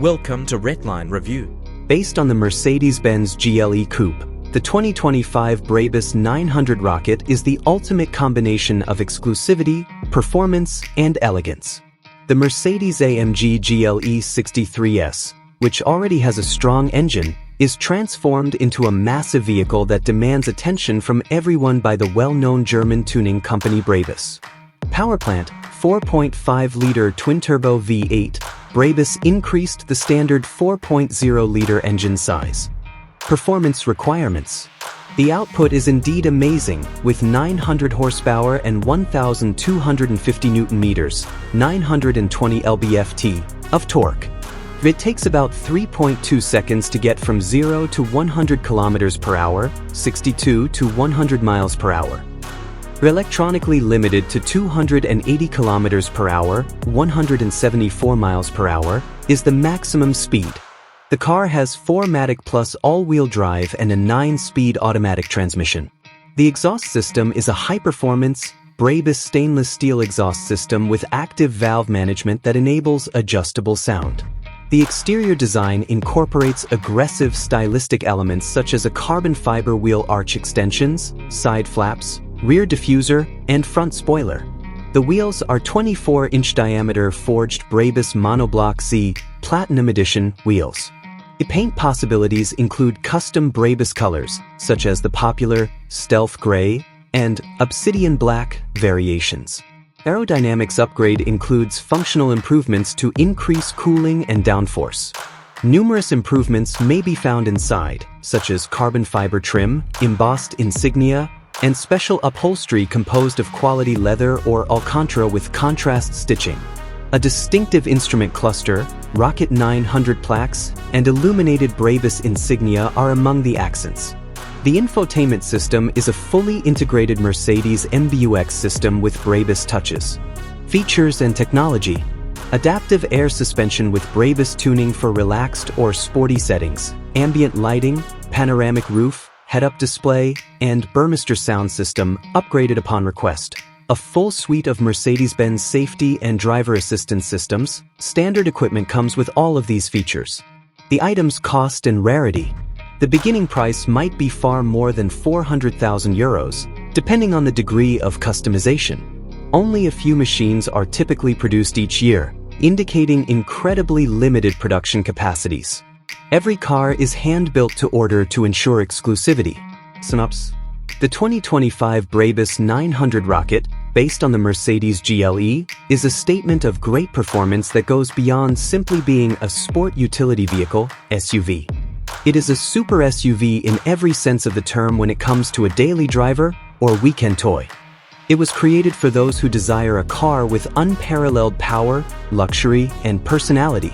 Welcome to Redline Review. Based on the Mercedes-Benz GLE Coupe, the 2025 BRABUS 900 rocket is the ultimate combination of exclusivity, performance, and elegance. The Mercedes-AMG GLE 63S, which already has a strong engine, is transformed into a massive vehicle that demands attention from everyone by the well-known German tuning company BRABUS. Powerplant: 4.5-liter twin-turbo V8, BRABUS increased the standard 4.0-liter engine size. Performance requirements: the output is indeed amazing, with 900 horsepower and 1,250 Nm, 920 lb-ft, of torque. It takes about 3.2 seconds to get from 0 to 100 km per hour, 62 to 100 miles per hour. Electronically limited to 280 km per hour, 174 miles per hour, is the maximum speed. The car has 4MATIC Plus all-wheel drive and a 9-speed automatic transmission. The exhaust system is a high-performance, BRABUS stainless steel exhaust system with active valve management that enables adjustable sound. The exterior design incorporates aggressive stylistic elements such as a carbon fiber wheel arch extensions, side flaps, rear diffuser, and front spoiler. The wheels are 24-inch diameter forged BRABUS Monoblock Z Platinum Edition wheels. The paint possibilities include custom BRABUS colors, such as the popular Stealth Gray and Obsidian Black variations. Aerodynamics upgrade includes functional improvements to increase cooling and downforce. Numerous improvements may be found inside, such as carbon fiber trim, embossed insignia, and special upholstery composed of quality leather or Alcantara with contrast stitching. A distinctive instrument cluster, Rocket 900 plaques, and illuminated BRABUS insignia are among the accents. The infotainment system is a fully integrated Mercedes MBUX system with BRABUS touches. Features and technology: adaptive air suspension with BRABUS tuning for relaxed or sporty settings, ambient lighting, panoramic roof, head-up display, and Burmester sound system upgraded upon request. A full suite of Mercedes-Benz safety and driver assistance systems. Standard equipment comes with all of these features. The item's cost and rarity: the beginning price might be far more than €400,000, depending on the degree of customization. Only a few machines are typically produced each year, indicating incredibly limited production capacities. Every car is hand-built to order to ensure exclusivity. Synopsis: the 2025 BRABUS 900 rocket, based on the Mercedes GLE, is a statement of great performance that goes beyond simply being a sport utility vehicle, SUV. It is a super SUV in every sense of the term when it comes to a daily driver or weekend toy. It was created for those who desire a car with unparalleled power, luxury, and personality.